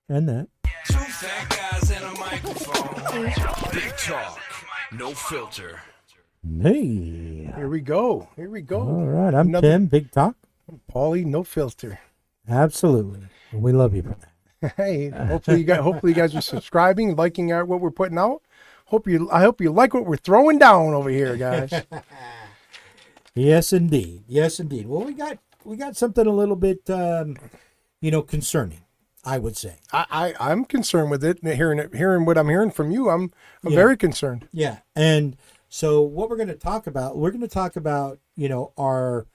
And that. Two fat guys and a microphone. Big talk, no filter. Hey. Here we go. Here we go. All right. I'm Another- Tim. Big talk. Paulie, no filter. Absolutely. We love you for that. Hey, hopefully you guys are subscribing, liking what we're putting out. I hope you like what we're throwing down over here, guys. Yes, indeed. Yes, indeed. Well, we got something a little bit, concerning, I would say. I'm concerned with it. Hearing what I'm hearing from you, I'm very concerned. Yeah. And so what we're going to talk about, our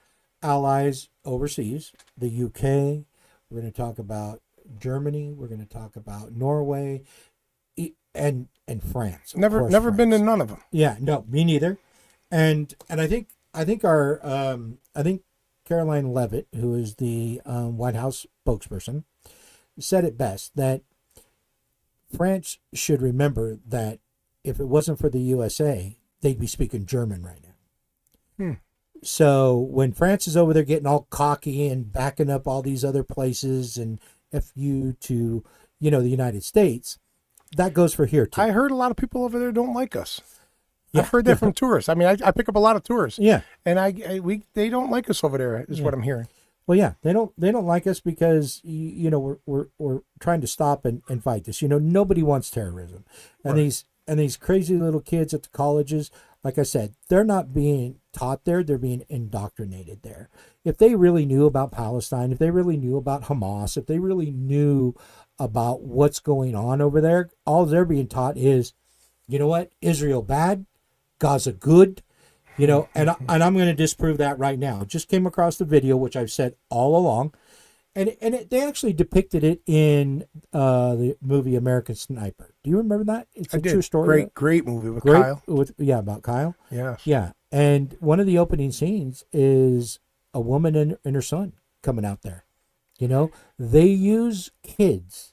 allies overseas, the UK. We're going to talk about Germany. We're going to talk about Norway and France. Never been to none of them. Yeah, no, me neither. And I think Caroline Levitt, who is the White House spokesperson, said it best that France should remember that if it wasn't for the USA, they'd be speaking German right now. So when France is over there getting all cocky and backing up all these other places and F you to, the United States, that goes for here too. I heard a lot of people over there don't like us. Yeah. I've heard that from tourists. I mean, I pick up a lot of tourists. Yeah. And they don't like us over there, is what I'm hearing. Well, yeah, they don't like us because we're trying to stop and fight this. Nobody wants terrorism, and Right. these crazy little kids at the colleges, like I said, they're not being taught there; they're being indoctrinated there. If they really knew about Palestine, if they really knew about Hamas, if they really knew about what's going on over there, all they're being taught is, you know what, Israel bad, Gaza good. And I'm going to disprove that right now. Just came across the video, which I've said all along, and they actually depicted it in the movie American Sniper. Do you remember that? It's a true story. Great movie with Kyle. About Kyle. Yeah. Yeah, and one of the opening scenes is a woman and her son coming out there. They use kids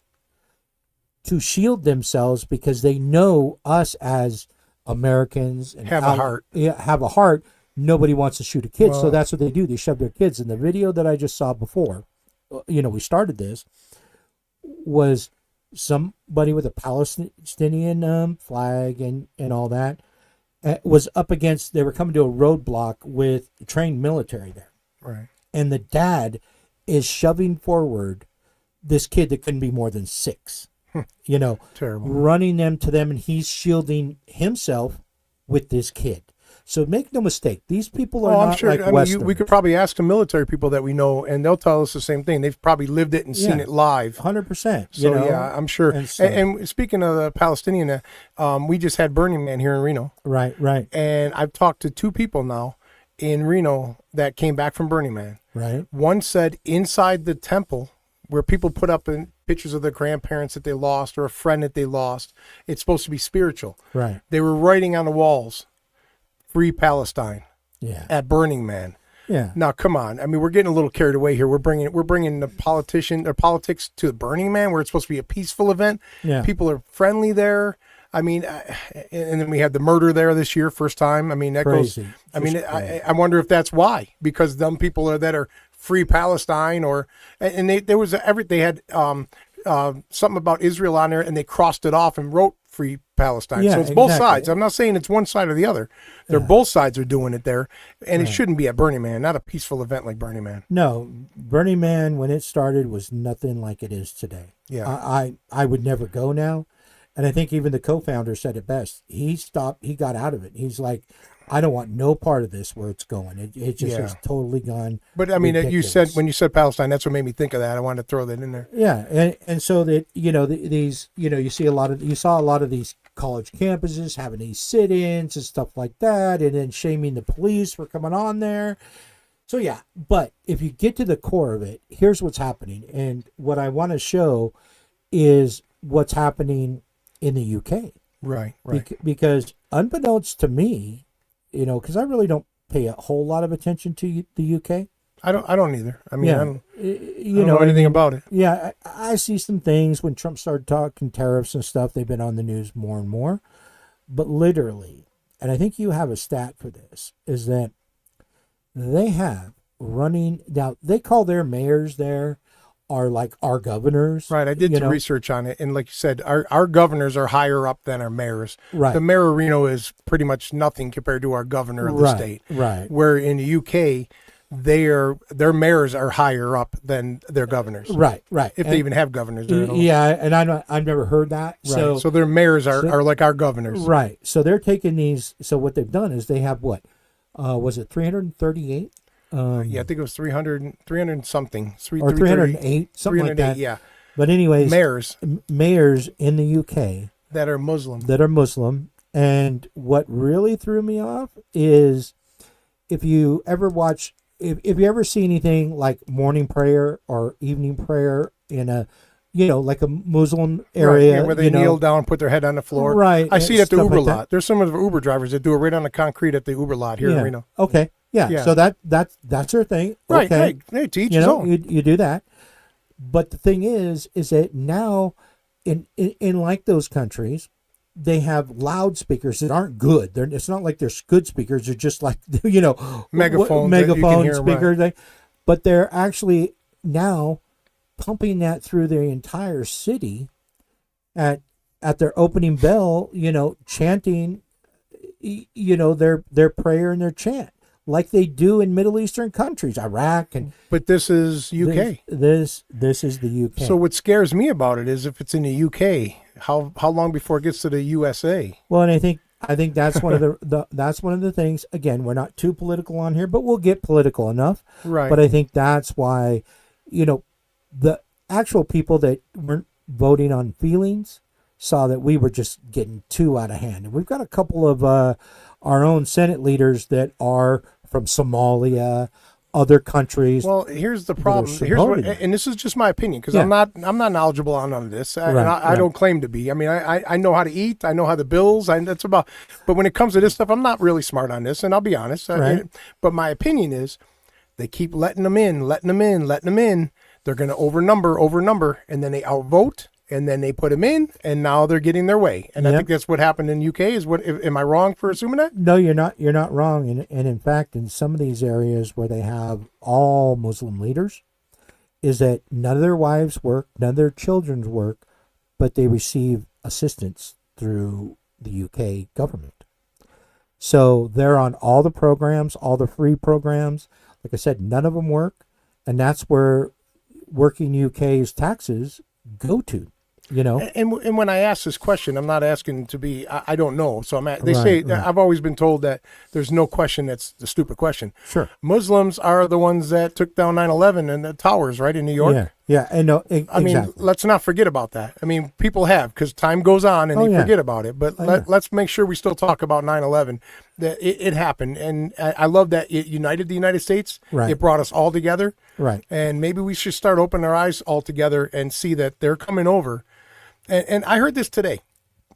to shield themselves because they know us as Americans and Have a heart. Yeah, have a heart. Nobody wants to shoot a kid, so that's what they do. They shove their kids. In the video that I just saw before, we started this, was somebody with a Palestinian flag and all that was up against. They were coming to a roadblock with trained military there, Right. and the dad is shoving forward this kid that couldn't be more than 6. Terrible. Running them to them, and he's shielding himself with this kid. So make no mistake, these people are not like Westerners. We could probably ask the military people that we know, and they'll tell us the same thing. They've probably lived it and seen it live. 100%. So yeah, I'm sure. And, and speaking of the Palestinian, we just had Burning Man here in Reno. Right. And I've talked to 2 people now in Reno that came back from Burning Man. Right. One said inside the temple, where people put up pictures of their grandparents that they lost or a friend that they lost, it's supposed to be spiritual. Right. They were writing on the walls, "Free Palestine." Yeah. At Burning Man. Yeah. Now, come on. I mean, we're getting a little carried away here. We're bringing the politics to the Burning Man, where it's supposed to be a peaceful event. Yeah. People are friendly there. I mean, and then we had the murder there this year, first time. I mean, that Crazy. goes. I mean, I wonder if that's why, because them people that are Free Palestine, and they had something about Israel on there, and they crossed it off and wrote Free Palestine. Yeah, so it's both exactly. sides. I'm not saying it's one side or the other. Both sides are doing it there, and it shouldn't be at Burning Man, not a peaceful event like Burning Man. No, Burning Man, when it started, was nothing like it is today. Yeah. I would never go now. And I think even the co-founder said it best. He got out of it. He's like, I don't want no part of this where it's going. It just is totally gone. But I mean, ridiculous. when you said Palestine, that's what made me think of that. I wanted to throw that in there. Yeah, and so that you saw a lot of these college campuses having these sit-ins and stuff like that, and then shaming the police for coming on there. So yeah, but if you get to the core of it, here's what's happening, and what I want to show is what's happening in the UK. Right. Because unbeknownst to me, because I really don't pay a whole lot of attention to the UK. I don't either. I mean, Yeah. I don't know anything about it. Yeah, I see some things when Trump started talking tariffs and stuff. They've been on the news more and more. But literally, and I think you have a stat for this, is that they have running, now they call their mayors there are like our governors. Right. I did you some know? research on it. And like you said, our governors are higher up than our mayors. Right. The mayor of Reno is pretty much nothing compared to our governor of the Right, state. right. Where in the UK, their mayors are higher up than their governors. Right. If they even have governors there at all. Yeah, and I've never heard that. Right. So their mayors are like our governors. Right. So they're taking these. So what they've done is they have what? Was it 338? Yeah, I think it was 300 something. Or 308, something like that. Yeah. But anyways, mayors in the UK that are Muslim. And what really threw me off is if you ever watch, if you ever see anything like morning prayer or evening prayer in a, like a Muslim area. Right, yeah, where they kneel down, put their head on the floor. Right. I see it at the Uber like lot. There's some of the Uber drivers that do it right on the concrete at the Uber lot here in Reno. Okay. Yeah. So that's their thing. Right. Okay. Hey, to each his own. You do that. But the thing is that now in like those countries, they have loudspeakers that aren't good. It's not like they're good speakers. They're just like, megaphone speakers. Right. But they're actually now pumping that through the entire city at their opening bell, chanting, their prayer and their chant like they do in Middle Eastern countries, Iraq. But this is UK. This is the UK. So what scares me about it is if it's in the UK, how long before it gets to the USA? Well, and I think that's one of that's one of the things. Again, we're not too political on here, but we'll get political enough. Right. But I think that's why, the actual people that weren't voting on feelings saw that we were just getting too out of hand. And we've got a couple of our own Senate leaders that are from Somalia, other countries. Well, here's the problem. And this is just my opinion because I'm not knowledgeable on none of this. I don't claim to be. I mean, I know how to eat. I know how the bills. That's about. But when it comes to this stuff, I'm not really smart on this, and I'll be honest. But my opinion is, they keep letting them in. They're going to overnumber, and then they outvote, and then they put them in, and now they're getting their way. And I think that's what happened in UK. Am I wrong for assuming that? No, you're not. You're not wrong. And in fact, in some of these areas where they have all Muslim leaders, is that none of their wives work, none of their children's work, but they receive assistance through the UK government. So they're on all the programs, all the free programs. Like I said, none of them work, and that's where working UK's taxes go to. And when I ask this question, I'm not asking to be. I don't know. So I've always been told that there's no question that's the stupid question. Sure. Muslims are the ones that took down 9/11 and the towers, right, in New York. Yeah. And no, exactly. I mean, let's not forget about that. I mean, people have, because time goes on and they forget about it. But let's make sure we still talk about 9/11. That it happened, and I love that it united the United States. Right. It brought us all together. Right. And maybe we should start opening our eyes all together and see that they're coming over. And I heard this today,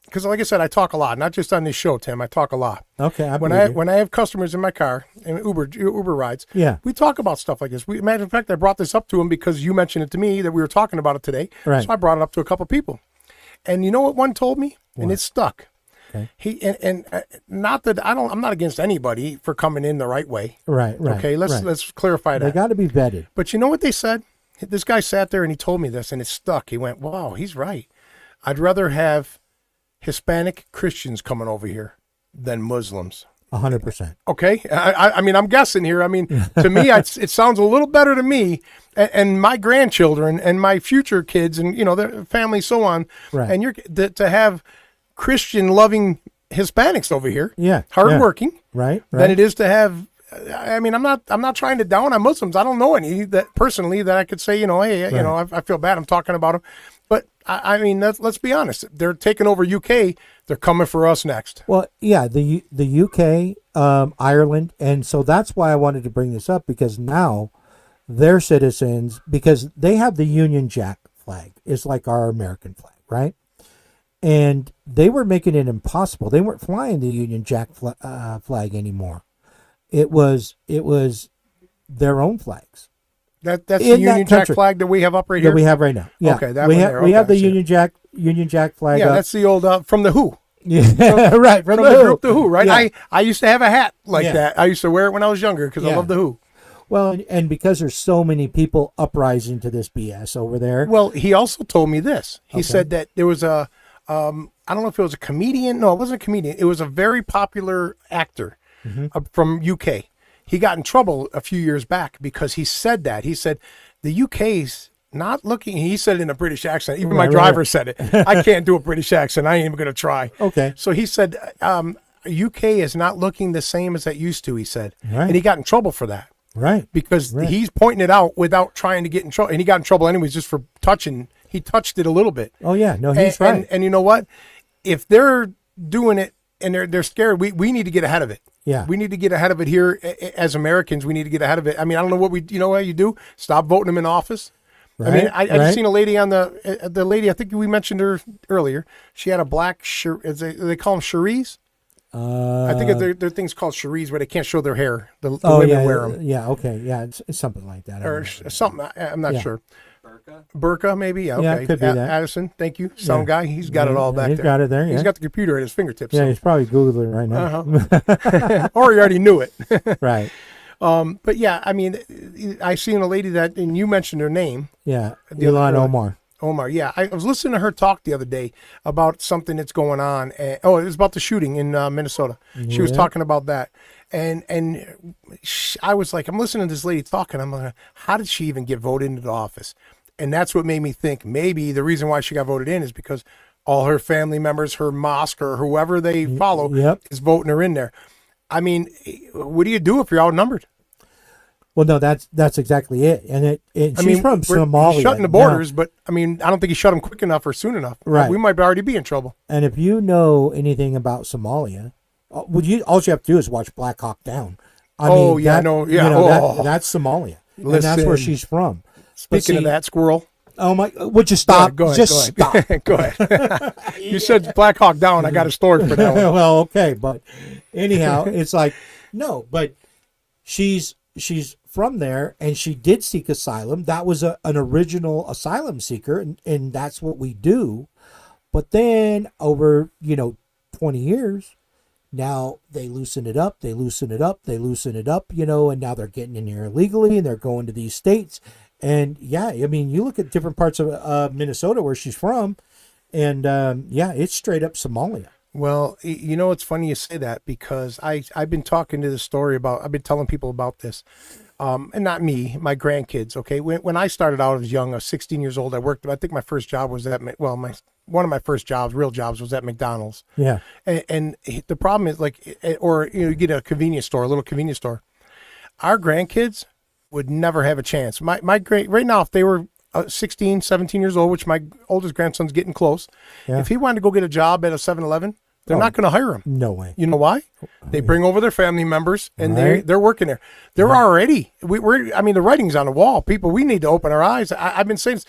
because like I said, I talk a lot, not just on this show, Tim. I talk a lot. Okay. When I have customers in my car and Uber rides, we talk about stuff like this. Matter of fact, I brought this up to him because you mentioned it to me that we were talking about it today. Right. So I brought it up to a couple of people, and you know what one told me, and it stuck. Okay. He not that I'm not against anybody for coming in the right way. Right. Okay. Let's clarify that. They got to be vetted. But you know what they said? This guy sat there and he told me this, and it stuck. He went, "Wow, he's right. I'd rather have Hispanic Christians coming over here than Muslims." 100%. Okay. I mean, I'm guessing here. I mean, to me, it sounds a little better to me and my grandchildren and my future kids and, their family, so on. Right. And to have Christian loving Hispanics over here. Yeah. Hardworking. Right. Than it is to have. I mean, I'm not trying to down on Muslims. I don't know any that personally that I could say, hey, I feel bad. I'm talking about them. But I mean, let's be honest. They're taking over UK. They're coming for us next. Well, yeah, the UK, Ireland, and so that's why I wanted to bring this up, because now their citizens, because they have the Union Jack flag, it's like our American flag, right? And they were making it impossible. They weren't flying the Union Jack flag anymore. It was their own flags. That's the Union Jack flag that we have up right here? That we have right now. Yeah. Okay, we have the Union Jack flag. Yeah, that's the old from the Who. Yeah, right. From the group The Who, right? Yeah. I used to have a hat like that. I used to wear it when I was younger because I love the Who. Well, and because there's so many people uprising to this BS over there. Well, he also told me this. He Okay. said that there was I don't know if it was a comedian. No, it wasn't a comedian. It was a very popular actor from UK. He got in trouble a few years back because he said that. He said the UK's not looking. He said it in a British accent. Even my Right, driver right. said it. I can't do a British accent. I ain't even going to try. Okay. So he said UK is not looking the same as it used to, he said. Right. And he got in trouble for that. Right. Because Right. he's pointing it out without trying to get in trouble. And he got in trouble anyways just for touching. He touched it a little bit. Oh yeah, no, he's right. And you know what? If they're doing it and they're scared, we need to get ahead of it. Yeah. We need to get ahead of it here as Americans. We need to get ahead of it. I mean, I don't know what you do? Stop voting them in office. I mean, I just seen a lady on the lady, I think we mentioned her earlier. She had a black, they call them cheries. I think they're things called cheries where they can't show their hair. The women wear them. Yeah, okay. Yeah, it's something like that. I Or don't know. something. I'm not Yeah. sure. Burqa, maybe? Yeah, Yeah, okay. it could be that. Addison, thank you. Sound guy. He's got it all Yeah, back he's there. got it there, He's yeah. got the computer at his fingertips. Yeah, he's probably Googling right now. Or he already knew it. Right. But yeah, I mean, I seen a lady that, and you mentioned her name, Yeah. The other Elon girl. Omar. Omar. Yeah, I was listening to her talk the other day about something that's going on. It was about the shooting in Minnesota. She was Yeah. talking about that, and I was like, I'm listening to this lady talking. I'm like, how did she even get voted into the office? And that's what made me think maybe the reason why she got voted in is because all her family members, her mosque, or whoever they follow Yep. is voting her in there. I mean, what do you do if you're outnumbered? Well, no, that's exactly it. And she's from we're Somalia. shutting the Now, borders, but I mean, I don't think he shut them quick enough or soon enough. Right. We might already be in trouble. and if you know anything about Somalia, all you have to do is watch Black Hawk Down. Oh, yeah, I know. Yeah. Oh. That's Somalia, and that's where Listen. she's from. Speaking of that, squirrel. Oh my! Would you stop? Go ahead. Just go ahead. stop. Go ahead. You said Black Hawk Down. I got a story for that one. Well, okay, but anyhow, it's like no, but she's from there, and she did seek asylum. That was an original asylum seeker, and that's what we do. But then over 20 years, now they loosen it up, and now they're getting in here illegally, and they're going to these states. And yeah, I mean, you look at different parts of Minnesota where she's from, and it's straight up Somalia. Well, you know, it's funny you say that because I've been talking to this story I've been telling people about this. And not me, my grandkids. Okay. When I started out as young, I was 16 years old. I think my first job was one of my first jobs, real jobs, was at McDonald's. Yeah. And the problem is you get a convenience store, a little convenience store. Our grandkids would never have a chance. My right now, if they were 16, 17 years old, which my oldest grandson's getting close, if he wanted to go get a job at a 7-Eleven, they're not going to hire him. No way. You know why? They bring over their family members, and Right. they're working there. They're already. I mean, the writing's on the wall. People, we need to open our eyes. I've been saying this.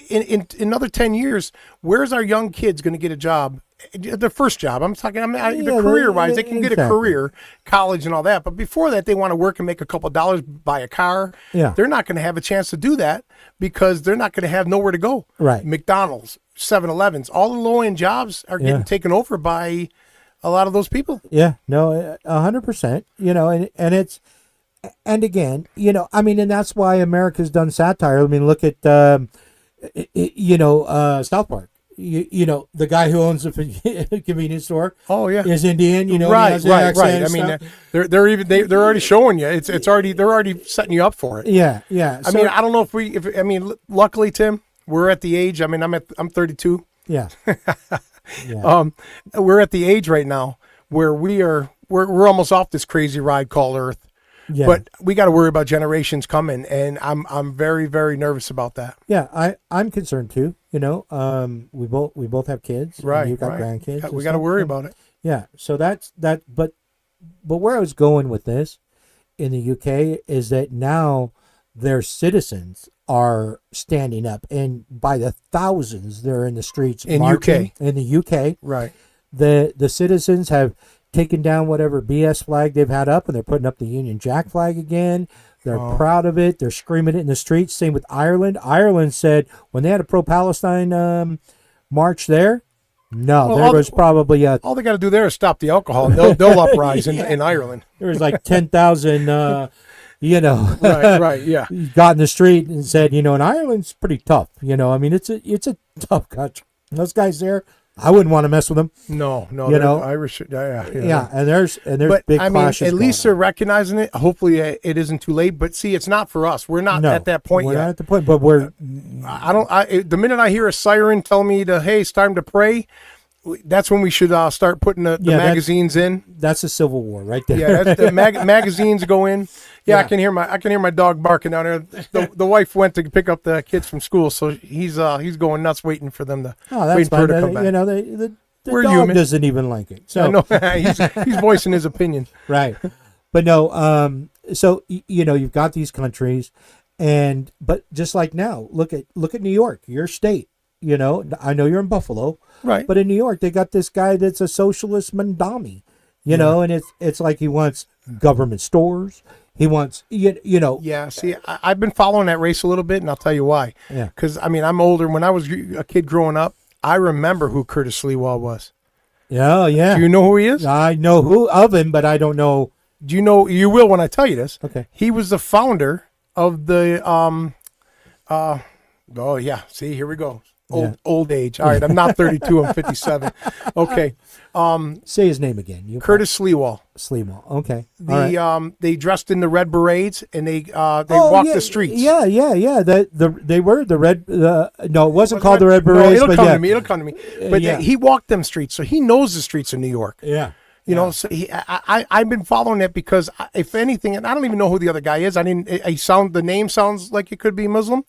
In another 10 years, where's our young kids going to get a job? Their first job. I'm talking. Career-wise, they can get a exactly. career, college, and all that. But before that, they want to work and make a couple of dollars, buy a car. Yeah. They're not going to have a chance to do that because they're not going to have nowhere to go. Right. McDonald's, 7-Elevens, all the low-end jobs are getting taken over by a lot of those people. Yeah, no, 100%. And it's, and again, I mean, and that's why America's done satire. I mean, look at, South Park. The guy who owns the convenience store. Oh yeah, is Indian. He right. has the accent I and mean, stuff. they're already showing you. It's already they're already setting you up for it. Yeah. I mean, I don't know luckily, Tim, we're at the age. I mean, I'm 32. Yeah. We're at the age right now where we're almost off this crazy ride called Earth. Yeah. But we got to worry about generations coming, and I'm very, very nervous about that. Yeah, I'm concerned too. We both have kids. Right. And you've got right. grandkids. We and got to stuff, worry so- about it. Yeah. So that's that. But where I was going with this in the UK is that now their citizens are standing up, and by the thousands they're in the streets In marching. UK. In the UK, Right. the citizens have taken down whatever BS flag they've had up, and they're putting up the Union Jack flag again. They're proud of it. They're screaming it in the streets. Same with Ireland. Ireland said when they had a pro-Palestine march there, there was probably All they got to do there is stop the alcohol, and they'll uprise in Ireland. there was like 10,000 Right, yeah. got in the street and said, and Ireland's pretty tough. I mean, it's a tough country. Those guys there, I wouldn't want to mess with them. No, Irish. Yeah, and there's But big I mean, clashes. at least they're recognizing it. Hopefully, it isn't too late. But see, it's not for us. We're not at that point we're yet. not at the point, but we're. The minute I hear a siren tell me hey, it's time to pray, that's when we should start putting the magazines in. That's a civil war right there. Yeah, that's the magazines go in. Yeah, I can hear my dog barking down there. The wife went to pick up the kids from school, so he's going nuts waiting for them to wait for her to come back. The We're dog human. doesn't even like it. So I know he's voicing his opinion. Right, but no. So you've got these countries, but just like now, look at New York, your state. I know you're in Buffalo, right? But in New York, they got this guy that's a socialist mandami. And it's like he wants government stores. He wants, Yeah, see, I've been following that race a little bit, and I'll tell you why. Yeah. Because, I mean, I'm older. When I was a kid growing up, I remember who Curtis Lewa was. Yeah, yeah. Do you know who he is? I know who of him, but I don't know. Do you know? You will when I tell you this. Okay. He was the founder of the, oh, yeah, see, here we go. Old age. All right, I'm not 32, I'm 57. Okay. Say his name again. Curtis Lewa. Sleewall. Okay. They dressed in the red berets and they walked the streets. Yeah. They were the red. No, it wasn't called the red berets. It'll come to me. But he walked them streets, so he knows the streets of New York. Yeah. So I've been following it because if anything, and I don't even know who the other guy is. The name sounds like it could be Muslim.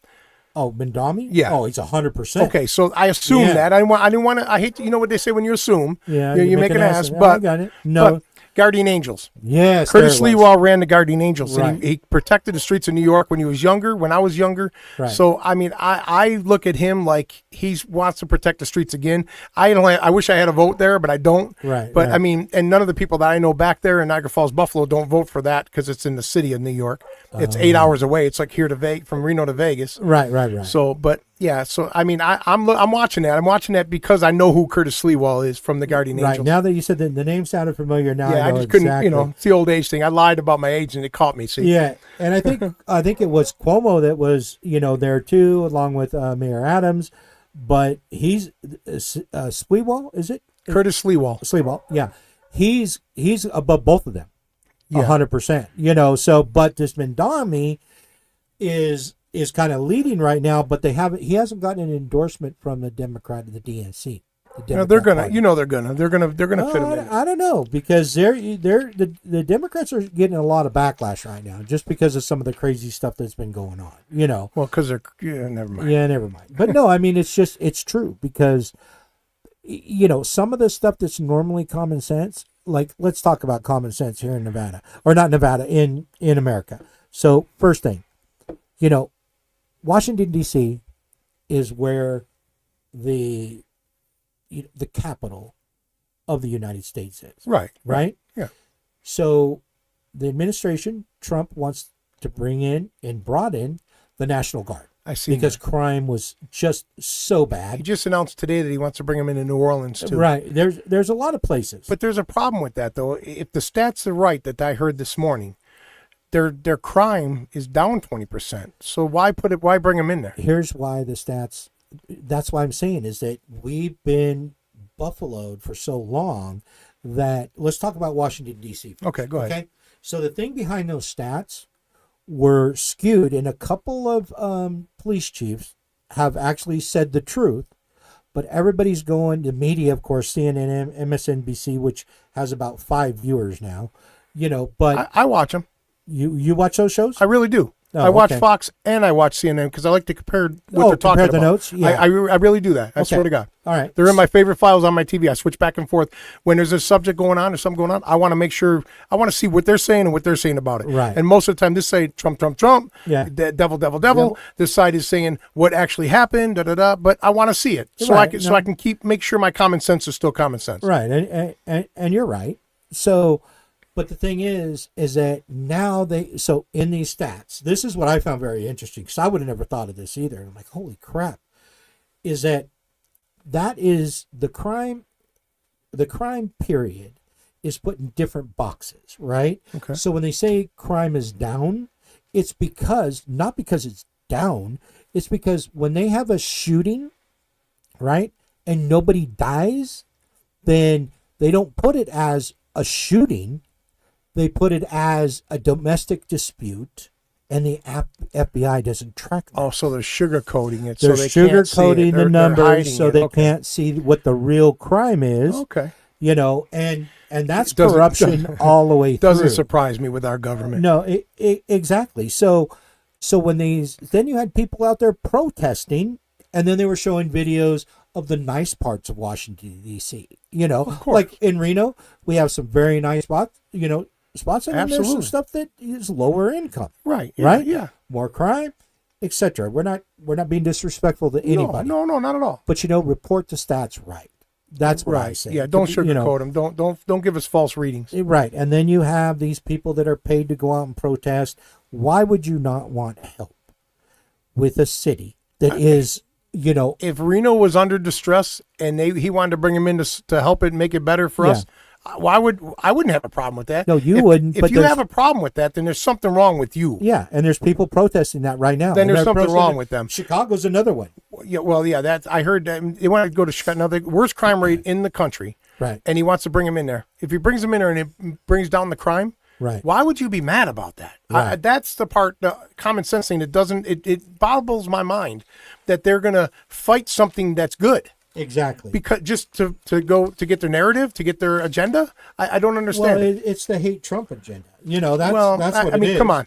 Oh, Mandami? Yeah. Oh, he's 100%. Okay, so I assumed that. I didn't want to. I hate to, you know what they say when you assume. Yeah, you make an ass. But I got it. No. But Guardian Angels. Yes. Curtis Lewa ran the Guardian Angels. Right. And he protected the streets of New York when he was younger, when I was younger. Right. So, I mean, I look at him like he wants to protect the streets again. I wish I had a vote there, but I don't. Right. But, I mean, and none of the people that I know back there in Niagara Falls, Buffalo, don't vote for that because it's in the city of New York. It's 8 hours away. It's like here to from Reno to Vegas. Right. So, but yeah, so I mean, I'm watching that. I'm watching that because I know who Curtis Lewa is from the Guardian Angels. Right. Now that you said that the name sounded familiar, now yeah, I know just exactly. couldn't. It's the old age thing. I lied about my age and it caught me. See. Yeah, and I think it was Cuomo that was there too, along with Mayor Adams, but he's Sleewall, is it? Curtis Lewa. Sleewall, yeah, he's above both of them. 100%. So, but this Mandami is kind of leading right now, but he hasn't gotten an endorsement from the Democrat of the DNC. They're gonna fit him in. I don't know, because the Democrats are getting a lot of backlash right now just because of some of the crazy stuff that's been going on. Well, because they're never mind. Yeah, never mind. But no, I mean it's true because some of the stuff that's normally common sense. Like, let's talk about common sense here in Nevada, or not Nevada, in America. So first thing, Washington, D.C. is where the capital of the United States is. Right? Yeah. So the administration, Trump, wants to bring in and brought in the National Guard. I see. Because crime was just so bad. He just announced today that he wants to bring them into New Orleans too. Right. There's a lot of places. But there's a problem with that though. If the stats are right that I heard this morning, their crime is down 20%. So why bring them in there? Here's why the stats. That's why I'm saying is that we've been buffaloed for so long that let's talk about Washington D.C. Okay, go ahead. Okay. So the thing behind those stats were skewed, and a couple of police chiefs have actually said the truth, but everybody's going to media, of course, CNN, MSNBC, which has about 5 viewers now, but I watch them. You watch those shows? I really do. Oh, I watch okay. Fox and I watch CNN because I like to compare what they're talking about. Compare the notes? Yeah. I really do that. I swear to God. All right. They're in my favorite files on my TV. I switch back and forth. When there's a subject going on or something going on, I want to make sure, I want to see what they're saying and what they're saying about it. Right. And most of the time, this say Trump, Trump, Trump. Yeah. Devil, devil, devil. This side is saying what actually happened, da, da, da. But I want to see it. So Right. I can make sure my common sense is still common sense. Right. And you're right. So, but the thing is that now so in these stats, this is what I found very interesting because I would have never thought of this either. I'm like, holy crap, is that is the crime period is put in different boxes, right? Okay. So when they say crime is down, it's because, not because it's down, it's because when they have a shooting, right, and nobody dies, then they don't put it as a shooting. They put it as a domestic dispute, and the FBI doesn't track that. Oh, so they're sugarcoating it. They're so they can't see it. sugarcoating the They're numbers hiding so it. they Okay. can't see what the real crime is. Okay. You know, and that's Doesn't- corruption all the way Doesn't through. surprise me with our government. No, exactly. So when then you had people out there protesting, and then they were showing videos of the nice parts of Washington D.C. You know, course. like in Reno, we have some very nice spots. You know, spots, and then there's some Absolutely. stuff that is lower income, Right. Yeah, right? Yeah. More crime, etc. We're not being disrespectful to anybody. No, not at all. But report the stats right. That's what I Right. say. Yeah. Don't You know, sugarcoat them. Don't give us false readings. right. And then you have these people that are paid to go out and protest. Why would you not want help with a city that is, If Reno was under distress and he wanted to bring him in to help it make it better for us, I wouldn't have a problem with that. No, you If- wouldn't, If but you there's- have a problem with that, then there's something wrong with you. yeah, and there's people protesting that right now. Then And there's they're something protesting wrong it. with them. Chicago's another one. Yeah, well, yeah, that I heard that they want to go to Chicago. Now, the worst crime rate in the country, Right. and he wants to bring him in there. If he brings him in there and it brings down the crime, Right. why would you be mad about that? Right. That's the part, the common sense thing that doesn't, it boggles my mind that they're going to fight something that's good. Exactly. Because just to get their narrative, to get their agenda, I don't Well, understand. it's the hate Trump agenda. That's what I it mean, is. come on.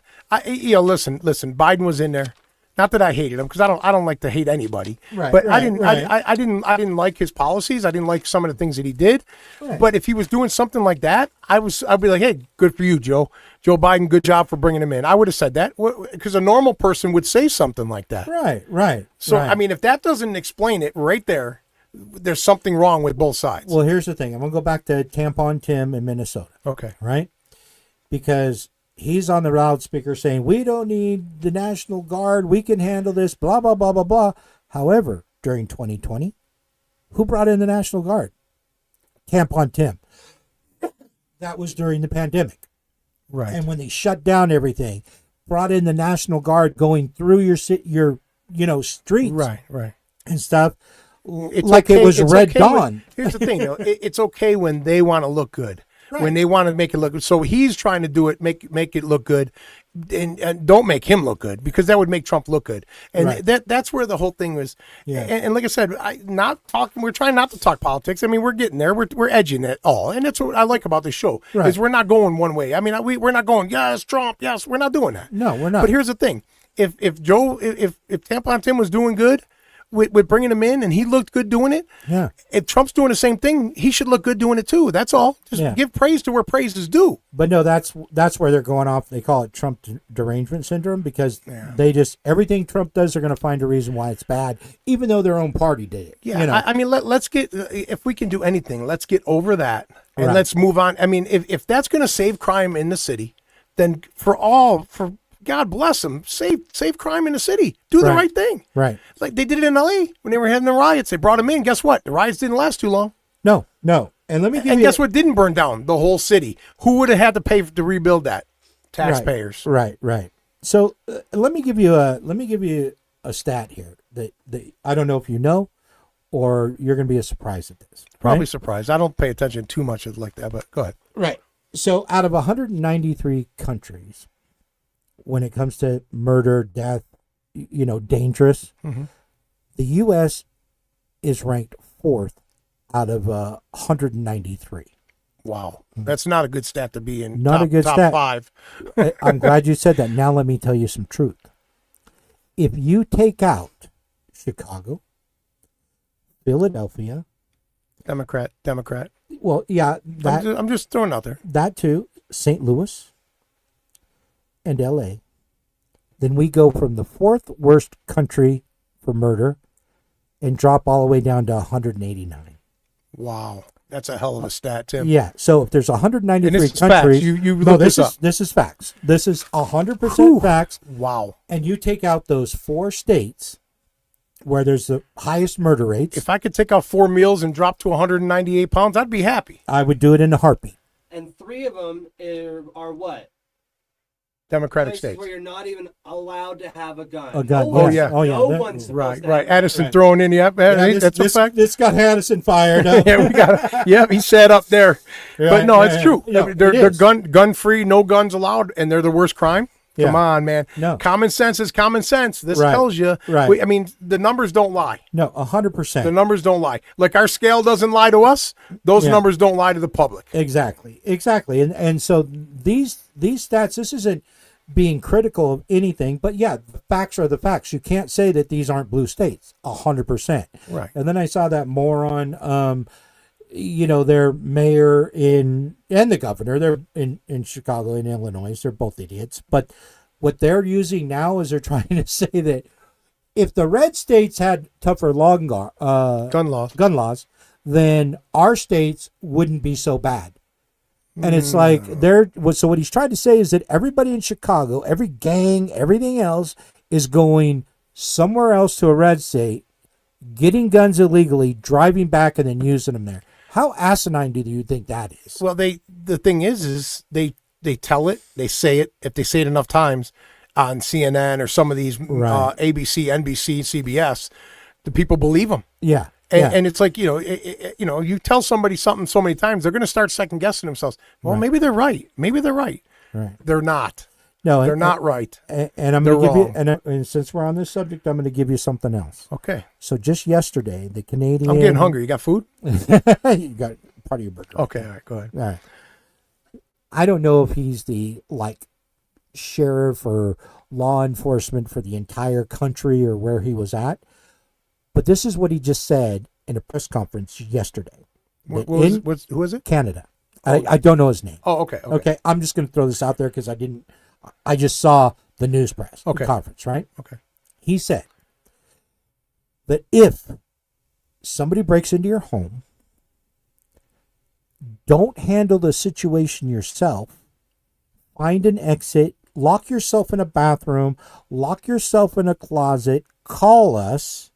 Listen. Biden was in there. Not that I hated him, because I don't like to hate anybody. Right, But I right, didn't. right. I didn't like his policies. I didn't like some of the things that he did. Right. But if he was doing something like that, I'd be like, hey, good for you, Joe Biden. Good job for bringing him in. I would have said that, because a normal person would say something like that. Right. So right. I mean, if that doesn't explain it right there, there's something wrong with both sides. Well, here's the thing. I'm gonna go back to Tampon Tim in Minnesota. Okay. Right? Because he's on the loudspeaker saying, we don't need the National Guard. We can handle this, blah, blah, blah, blah, blah. However, during 2020, who brought in the National Guard? Tampon Tim. That was during the pandemic. Right. And when they shut down everything, brought in the National Guard going through your streets Right. and stuff, It's like okay- it was it's Red okay Dawn. Here's the thing, though. It's okay when they want to look good. Right. When they want to make it look good. So he's trying to do it, make it look good, and don't make him look good, because that would make Trump look good. And Right. that's where the whole thing was. Yeah. And like I said, we're trying not to talk politics. I mean, we're getting there. We're edging it all, and that's what I like about this show. Right. Is we're not going one way. I mean, we're not going yes Trump, yes. We're not doing that. No, we're not. But here's the thing: if Tampon Tim was doing good with bringing him in, and he looked good doing it. Yeah. If Trump's doing the same thing, he should look good doing it too. That's all. Just Yeah. give praise to where praise is due. But no, that's where they're going off. They call it Trump derangement syndrome, because they just, everything Trump does, they're going to find a reason why it's bad, even though their own party did it. Yeah, I mean, let's get, if we can do anything, let's get over that and Right. let's move on. I mean, if that's going to save crime in the city, then for God bless them, save crime in the city. Do the Right. right thing. Right. Like they did it in LA when they were having the riots. They brought him in. Guess what? The riots didn't last too long. No. And let me give And you guess what didn't burn down? The whole city. Who would have had to pay to rebuild that? Taxpayers. Right. So let me give you a stat here that I don't know if you know, or you're going to be surprised at this. Probably right? surprised. I don't pay attention too much like that, but go ahead. Right. So out of 193 countries, when it comes to murder, death, dangerous, the U.S. is ranked 4th out of 193. Wow. That's not a good stat to be in. Not top, a good top stat. 5. I'm glad you said that. Now let me tell you some truth. If you take out Chicago, Philadelphia, Democrat. well, yeah, that I'm just throwing it out there. that too, St. Louis and L.A., then we go from the 4th worst country for murder and drop all the way down to 189. Wow. That's a hell of a stat, Tim. Yeah. So if there's 193 And this is countries, facts. You no, looked this up. This is facts. This is 100% Whew. facts. Wow. And you take out those 4 states where there's the highest murder rates, If I could take out 4 meals and drop to 198 pounds, I'd be happy. I would do it in a heartbeat. And 3 of them are what? Democratic places states. where you're not even allowed to have a gun. A gun, No yes. yeah. Oh, yeah. No That- one's supposed Right, to right. have a Addison gun. thrown in. Yep, Yeah, that's a fact. This got Addison fired up. Yeah, we got. Yeah, he sat up there. Yeah, But no, yeah, it's yeah. true. Yeah, they're it is. gun free, no guns allowed, and they're the worst crime. Yeah. Come on, man. No. Common sense is common sense. This Right. tells you. Right. I mean, the numbers don't lie. No, The 100%. numbers don't lie. Like our scale doesn't lie to us. Those Yeah. numbers don't lie to the public. Exactly. And so these stats, this isn't being critical of anything, but yeah, the facts are the facts. You can't say that these aren't blue states. 100%. Right. And then I saw that moron, their mayor and the governor, they're in Chicago and Illinois. They're both idiots. But what they're using now is they're trying to say that if the red states had tougher Gun laws. then our states wouldn't be so bad. And it's like so what he's trying to say is that everybody in Chicago, every gang, everything else is going somewhere else to a red state, getting guns illegally, driving back and then using them there. How asinine do you think that is? Well, the thing is they tell it, they say it. If they say it enough times on CNN or some of these Right. ABC, NBC, CBS, the people believe them. Yeah. And it's like, you tell somebody something so many times, they're going to start second guessing themselves. Well, maybe they're right. Maybe they're right. Right. They're not. No, They're not right. And I'm They're going to give wrong. you, and since we're on this subject, I'm going to give you something else. Okay. So just yesterday, the Canadian. I'm getting hungry. You got food? You got part of your burger. Okay. All right. Go ahead. All right. I don't know if he's the sheriff or law enforcement for the entire country or where he was at, but this is what he just said in a press conference yesterday. Who is it? Canada. I don't know his name. Oh, okay. Okay. I'm just going to throw this out there because I just saw the news press Okay. conference, right? Okay. He said that if somebody breaks into your home, don't handle the situation yourself. Find an exit, lock yourself in a bathroom, lock yourself in a closet, call us,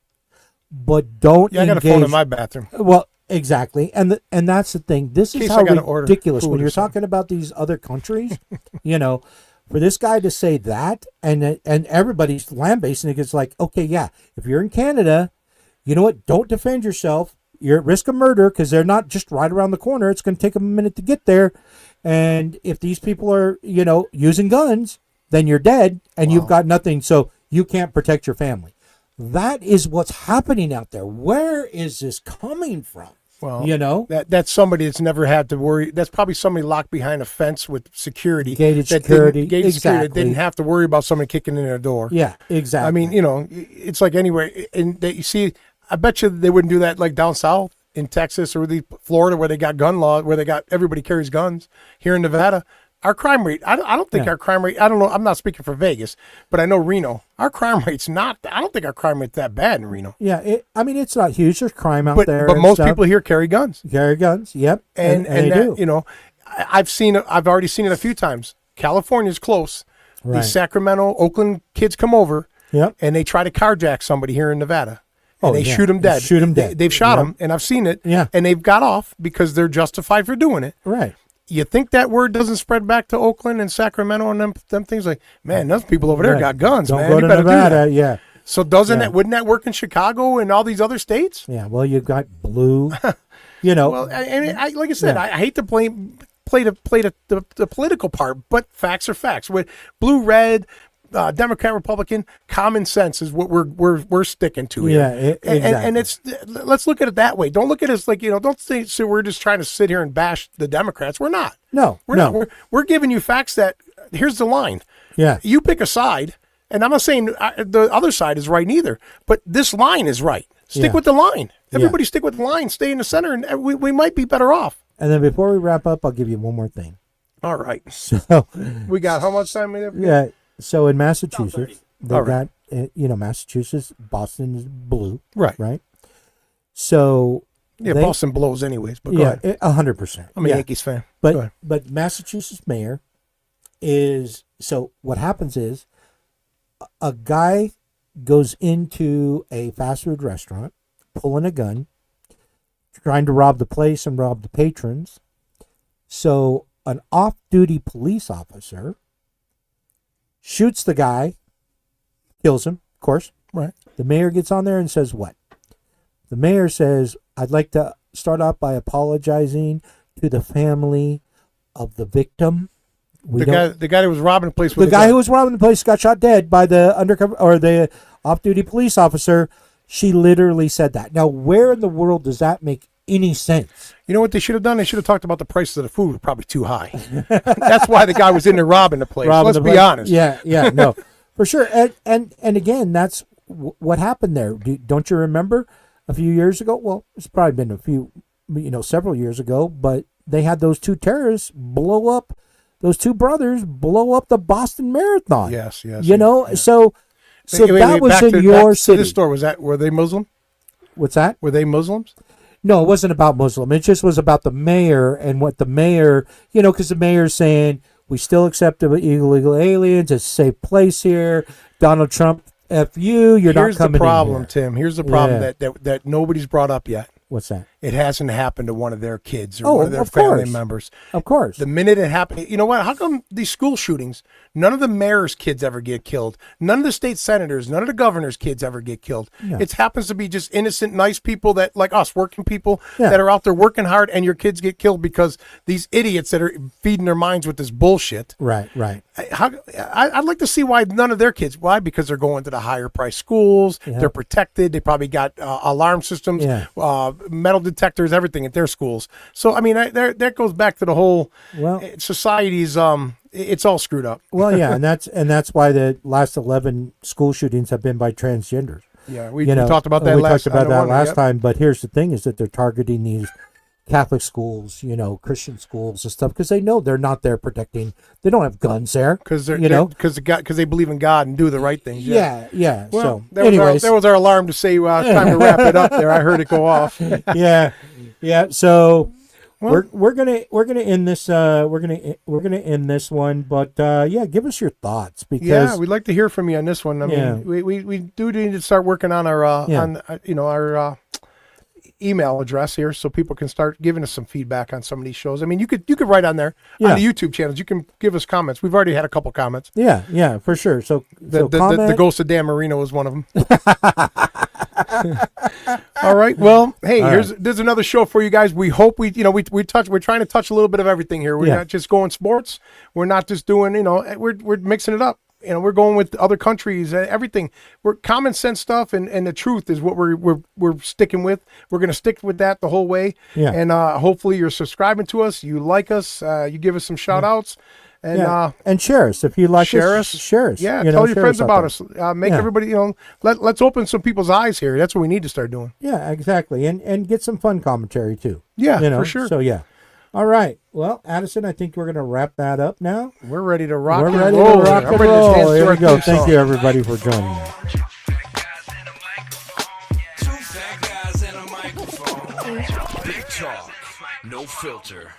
but don't Yeah, I got a engage. phone in my bathroom. Well, exactly. And that's the thing. This is case how I gotta order ridiculous food when or you're something. talking about these other countries, for this guy to say that and everybody's lambasting it, it's like, okay, yeah, if you're in Canada, you know what? Don't defend yourself. You're at risk of murder because they're not just right around the corner. It's going to take them a minute to get there. And if these people are, using guns, then you're dead and you've got nothing. So you can't protect your family. That is what's happening out there. Where is this coming from? Well, that's somebody that's never had to worry. That's probably somebody locked behind a fence with security. Gated that security, Gated security that exactly. didn't have to worry about somebody kicking in their door. Yeah, exactly. I mean, it's like anywhere. And you see, I bet you they wouldn't do that like down south in Texas or Florida where they got gun law, where they got everybody carries guns. Here in Nevada, our crime rate, I don't think our crime rate, I don't know, I'm not speaking for Vegas, but I know Reno, our crime rate's not, I don't think our crime rate's that bad in Reno. Yeah, it's not huge. There's crime out But there. but and most stuff. people here carry guns. carry guns. Yep, And they that, do. I've already seen it a few times. California's close. Right. These Sacramento, Oakland kids come over Yep. and they try to carjack somebody here in Nevada. And Oh, they yeah. shoot them They dead. shoot 'em dead. They've shot Yep. them, and I've seen it. Yeah. And they've got off because they're justified for doing it. Right. You think that word doesn't spread back to Oakland and Sacramento and them things like, man, those people over there Right. got guns, Don't man. go You to better do Nevada. that. Yeah. So wouldn't that work in Chicago and all these other states? Yeah. Well, you've got blue. Well, I like I said, Yeah. I hate to play the political part, but facts are facts. With blue, red, Democrat, Republican, common sense is what we're sticking to here. Yeah, And exactly. let's look at it that way. Don't look at us like don't say so we're just trying to sit here and bash the Democrats. We're not. No, We're no. not. We're giving you facts that here's the line. Yeah. You pick a side, and I'm not saying the other side is right neither, but this line is right. Stick Yeah. with the line. Everybody stick with the line. Stay in the center, and we might be better off. And then before we wrap up, I'll give you one more thing. All right. So, We got how much time we have? yeah. So in Massachusetts, they've All right. got Massachusetts, Boston is blue. Right. Right. So Yeah, they- Boston blows anyways, but go Yeah, ahead. 100%. I'm a yeah. Yankees fan. Go ahead. But Massachusetts mayor is, so what happens is a guy goes into a fast food restaurant pulling a gun, trying to rob the place and rob the patrons. So an off-duty police officer shoots the guy, kills him, of course. Right. The mayor gets on there and says what? The mayor says, I'd like to start off by apologizing to the family of the victim. The guy who was robbing the place with the guy who was robbing the place got shot dead by the undercover or the off-duty police officer. She literally said that. Now, where in the world does that make any sense? You know what they should have done? They should have talked about the prices of the food were probably too high. That's why the guy was in there robbing the place. Let's be honest. Yeah, no, for sure. And again, that's what happened there. Don't you remember a few years ago? Well, it's probably been several years ago, but they had those two terrorists blow up. Those two brothers blow up the Boston Marathon. Yes. So Wait, that was back in to your city. this store, were they Muslim? What's that? Were they Muslims? No, it wasn't about Muslim. It just was about the mayor and what the mayor, because the mayor's saying, we still accept illegal aliens. It's a safe place here. Donald Trump, F you. You're not coming in here. Here's the problem, Tim. Here's the problem that nobody's brought up yet. What's that? It hasn't happened to one of their kids or one of their family members. Of course. The minute it happened, you know what? How come these school shootings, none of the mayor's kids ever get killed? None of the state senators, none of the governor's kids ever get killed. No. It happens to be just innocent, nice people that, like us, working people that are out there working hard, and your kids get killed because these idiots that are feeding their minds with this bullshit. Right. I'd like to see why none of their kids. Why? Because they're going to the higher price schools. Yeah. They're protected. They probably got alarm systems. Yeah. Metal detectors, everything at their schools. So I mean, that goes back to the whole society's. It's all screwed up. Well, yeah, and that's why the last 11 school shootings have been by transgenders. Yeah, we talked about that. Last time. But here's the thing: is that they're targeting these Catholic schools, Christian schools and stuff, because they know they're not there protecting. They don't have guns there because they believe in God and do the right things. Yeah. Well, so, anyways, that was our alarm to say time to wrap it up. There, I heard it go off. Yeah. So we're gonna end this. We're gonna end this one, but give us your thoughts because we'd like to hear from you on this one. I mean, we do need to start working on our our email address here so people can start giving us some feedback on some of these shows. I mean, you could write on there on the YouTube channels. You can give us comments. We've already had a couple comments. Yeah, for sure. So the ghost of Dan Marino was one of them. All right. Well, hey, there's another show for you guys. We hope we're trying to touch a little bit of everything here. We're not just going sports. We're not just doing, we're mixing it up. We're going with other countries, everything. We're common sense stuff, and the truth is what we're sticking with. We're going to stick with that the whole way. Yeah. And hopefully you're subscribing to us. You like us. You give us some shout outs. And share us if you like us. Share us. Yeah, tell your friends about us. Make everybody, let's open some people's eyes here. That's what we need to start doing. Yeah, exactly. And get some fun commentary too. Yeah, for sure. So all right. Well, Addison, I think we're going to wrap that up now. We're ready to rock and roll. Here we go. Thank you, everybody, for joining me. Two fat guys and a microphone. Big talk, no filter.